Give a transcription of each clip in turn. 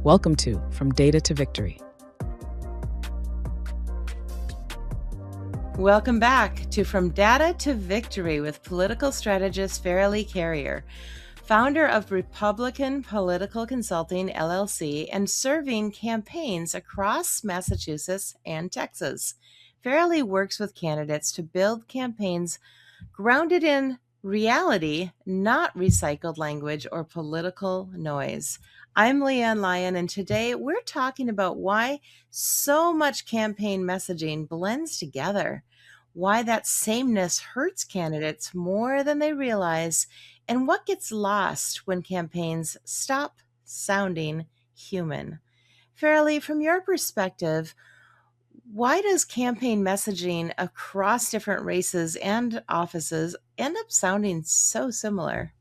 Welcome to From Data to Victory. Welcome back to From Data to Victory with political strategist Fairalee Carrier, founder of Republican Political Consulting, LLC, and serving campaigns across Massachusetts and Texas. Fairalee works with candidates to build campaigns grounded in reality, not recycled language or political noise. I'm Leanne Lyon, and today we're talking about why so much campaign messaging blends together, why that sameness hurts candidates more than they realize, and what gets lost when campaigns stop sounding human. Fairly, from your perspective, why does campaign messaging across different races and offices end up sounding so similar?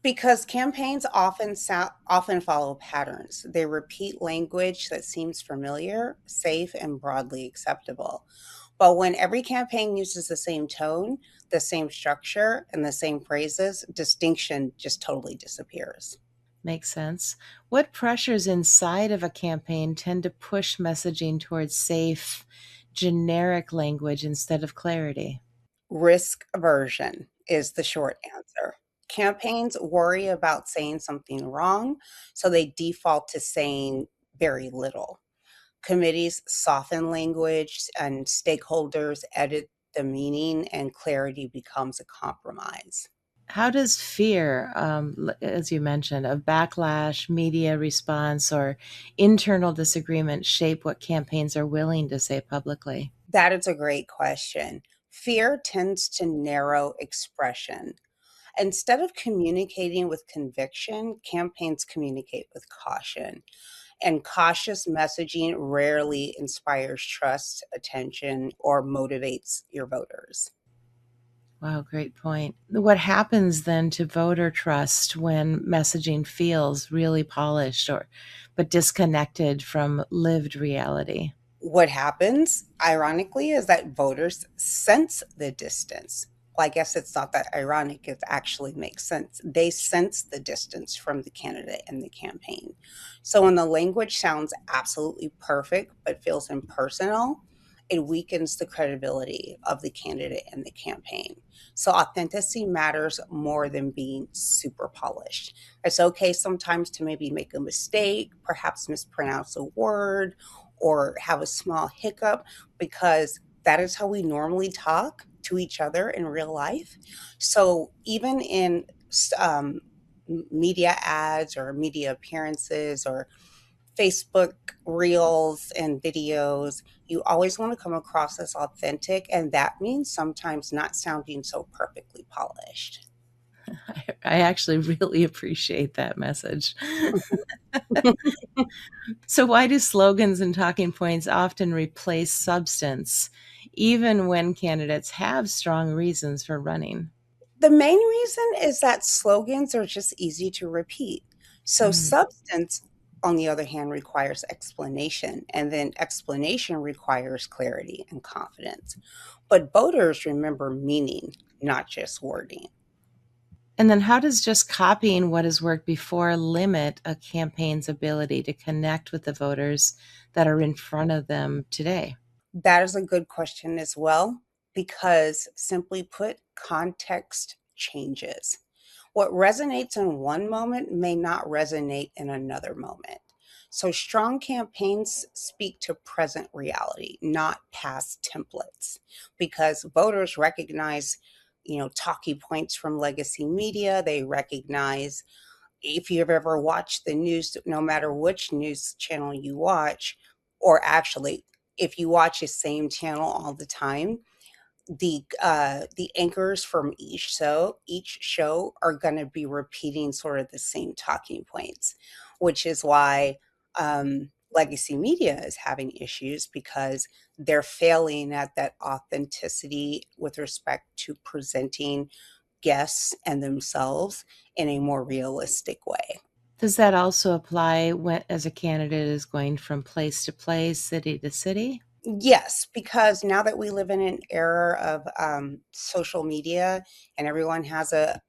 Because campaigns often follow patterns. They repeat language that seems familiar, safe, and broadly acceptable. But when every campaign uses the same tone, the same structure, and the same phrases, distinction just totally disappears. Makes sense. What pressures inside of a campaign tend to push messaging towards safe, generic language instead of clarity? Risk aversion is the short answer. Campaigns worry about saying something wrong, so they default to saying very little. Committees soften language and stakeholders edit the meaning, and clarity becomes a compromise. How does fear, as you mentioned, of backlash, media response, or internal disagreement shape what campaigns are willing to say publicly? That is a great question. Fear tends to narrow expression. Instead of communicating with conviction, campaigns communicate with caution. And cautious messaging rarely inspires trust, attention, or motivates your voters. Wow, great point. What happens then to voter trust when messaging feels really polished or but disconnected from lived reality? What happens, ironically, is that voters sense the distance. Well, I guess it's not that ironic, it actually makes sense. They sense the distance from the candidate and the campaign. So when the language sounds absolutely perfect but feels impersonal, it weakens the credibility of the candidate and the campaign. So authenticity matters more than being super polished. It's okay sometimes to maybe make a mistake, perhaps mispronounce a word, or have a small hiccup, because that is how we normally talk to each other in real life. So even in um, media ads or media appearances or Facebook reels and videos, you always want to come across as authentic, and that means sometimes not sounding so perfectly polished. I actually really appreciate that message. So, why do slogans and talking points often replace substance, even when candidates have strong reasons for running? The main reason is that slogans are just easy to repeat. So Mm. substance, on the other hand, requires explanation, and then explanation requires clarity and confidence. But voters remember meaning, not just wording. And then, how does just copying what has worked before limit a campaign's ability to connect with the voters that are in front of them today? That is a good question as well, because simply put, context changes. What resonates in one moment may not resonate in another moment. So, strong campaigns speak to present reality, not past templates, because voters recognize, talking points from legacy media. They recognize, if you've ever watched the news, no matter which news channel you watch, or actually, if you watch the same channel all the time, the anchors from each show are going to be repeating sort of the same talking points, which is why legacy media is having issues, because they're failing at that authenticity with respect to presenting guests and themselves in a more realistic way. Does that also apply when, as a candidate is going from place to place, city to city? Yes, because now that we live in an era of social media and everyone has a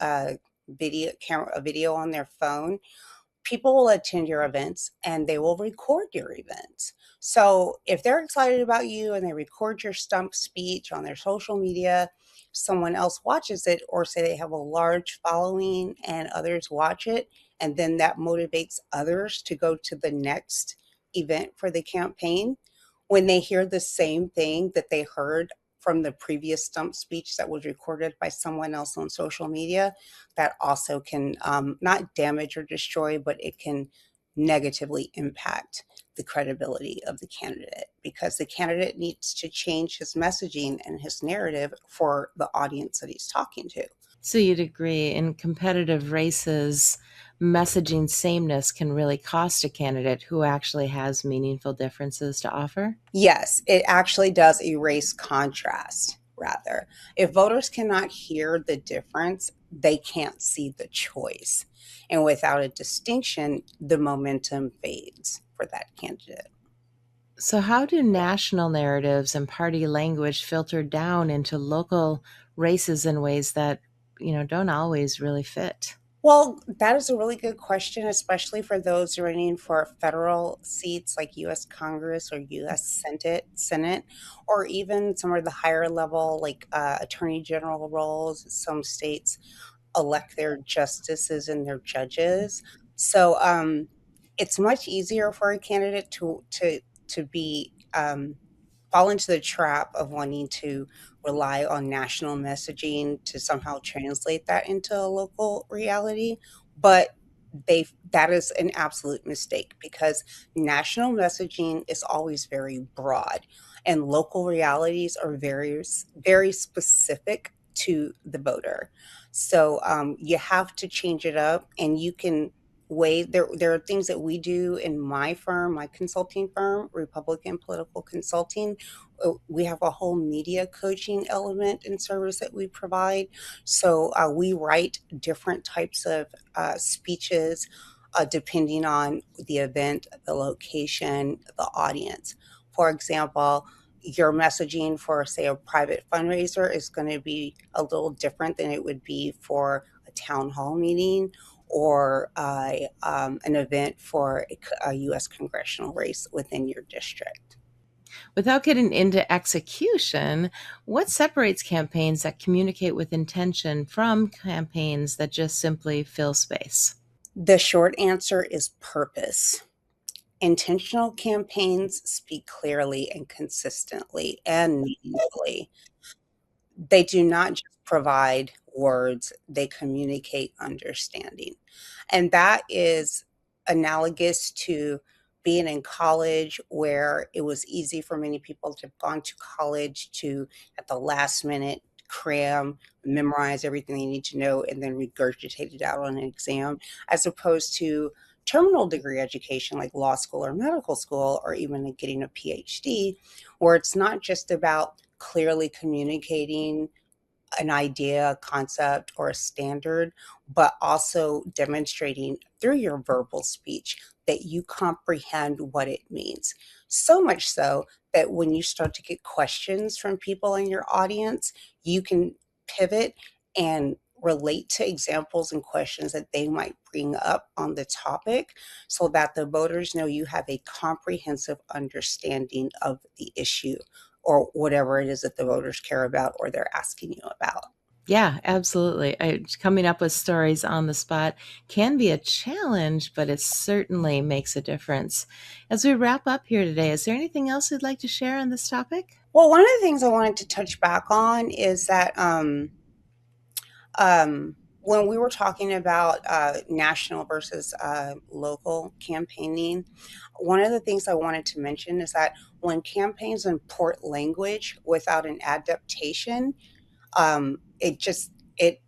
video on their phone, people will attend your events and they will record your events. So if they're excited about you and they record your stump speech on their social media, someone else watches it, or say they have a large following and others watch it, and then that motivates others to go to the next event for the campaign. When they hear the same thing that they heard from the previous stump speech that was recorded by someone else on social media, that also can not damage or destroy, but it can negatively impact the credibility of the candidate, because the candidate needs to change his messaging and his narrative for the audience that he's talking to. So you'd agree in competitive races, messaging sameness can really cost a candidate who actually has meaningful differences to offer? Yes, it actually does erase contrast, rather. If voters cannot hear the difference, they can't see the choice. And without a distinction, the momentum fades for that candidate. So, how do national narratives and party language filter down into local races in ways that, don't always really fit? Well, that is a really good question, especially for those running for federal seats like US Congress or US Senate, or even some of the higher level, like attorney general roles. Some states elect their justices and their judges. So it's much easier for a candidate to be fall into the trap of wanting to rely on national messaging to somehow translate that into a local reality. But that is an absolute mistake, because national messaging is always very broad and local realities are very specific to the voter. So you have to change it up, and you can there are things that we do in my firm, my consulting firm, Republican Political Consulting. We have a whole media coaching element and service that we provide. So we write different types of speeches depending on the event, the location, the audience. For example, your messaging for, say, a private fundraiser is going to be a little different than it would be for a town hall meeting or an event for a U.S. congressional race within your district. Without getting into execution, what separates campaigns that communicate with intention from campaigns that just simply fill space? The short answer is purpose. Intentional campaigns speak clearly and consistently and meaningfully. They do not just provide words, they communicate understanding. And that is analogous to being in college, where it was easy for many people to have gone to college to, at the last minute, cram, memorize everything they need to know, and then regurgitate it out on an exam, as opposed to terminal degree education like law school or medical school, or even getting a PhD, where it's not just about clearly communicating an idea, a concept, or a standard, but also demonstrating through your verbal speech that you comprehend what it means. So much so that when you start to get questions from people in your audience, you can pivot and relate to examples and questions that they might bring up on the topic, so that the voters know you have a comprehensive understanding of the issue or whatever it is that the voters care about or they're asking you about. Yeah, absolutely. Coming up with stories on the spot can be a challenge, but it certainly makes a difference. As we wrap up here today, is there anything else you'd like to share on this topic? Well, one of the things I wanted to touch back on is that when we were talking about national versus local campaigning, one of the things I wanted to mention is that when campaigns import language without an adaptation, it just it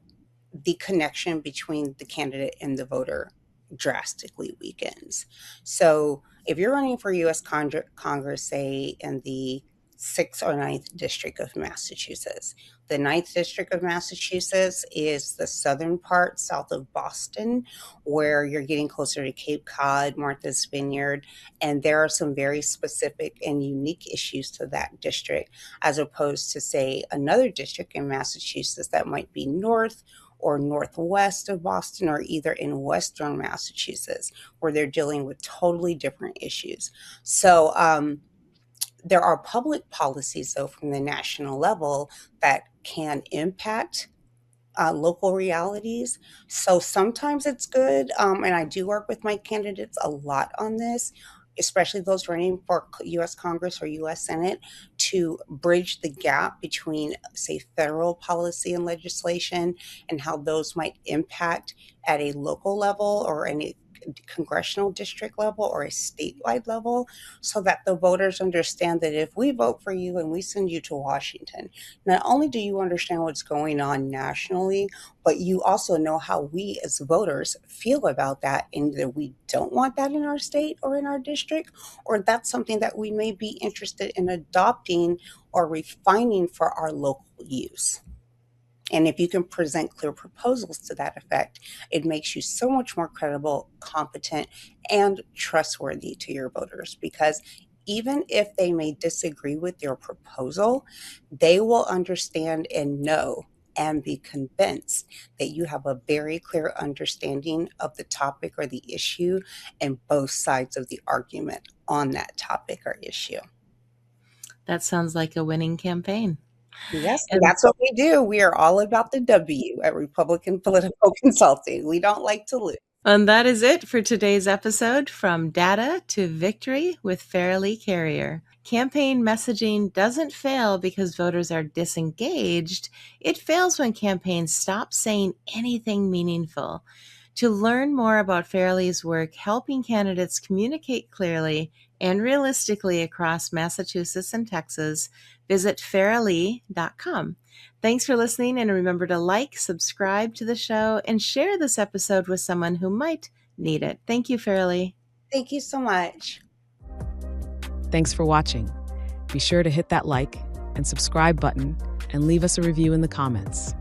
the connection between the candidate and the voter drastically weakens. So if you're running for U.S. Congress, say in the 6th or ninth district of Massachusetts, the ninth district of Massachusetts is the southern part south of Boston, where you're getting closer to Cape Cod, Martha's Vineyard, and there are some very specific and unique issues to that district, as opposed to, say, another district in Massachusetts that might be north or northwest of Boston, or either in western Massachusetts, where they're dealing with totally different issues. So there are public policies, though, from the national level that can impact local realities. So sometimes it's good, and I do work with my candidates a lot on this, especially those running for US Congress or US Senate, to bridge the gap between, say, federal policy and legislation and how those might impact at a local level or any congressional district level or a statewide level, so that the voters understand that if we vote for you and we send you to Washington, not only do you understand what's going on nationally, but you also know how we as voters feel about that, and that we don't want that in our state or in our district, or that's something that we may be interested in adopting or refining for our local use. And if you can present clear proposals to that effect, it makes you so much more credible, competent, and trustworthy to your voters, because even if they may disagree with your proposal, they will understand and know and be convinced that you have a very clear understanding of the topic or the issue and both sides of the argument on that topic or issue. That sounds like a winning campaign. Yes, and And that's what we do. We are all about the W at Republican Political Consulting. We don't like to lose. And that is it for today's episode, From Data to Victory with Fairalee Carrier. Campaign messaging doesn't fail because voters are disengaged. It fails when campaigns stop saying anything meaningful. To learn more about Fairalee's work helping candidates communicate clearly and realistically across Massachusetts and Texas, visit Fairalee.com. Thanks for listening, and remember to like, subscribe to the show, and share this episode with someone who might need it. Thank you, Fairalee. Thank you so much. Thanks for watching. Be sure to hit that like and subscribe button and leave us a review in the comments.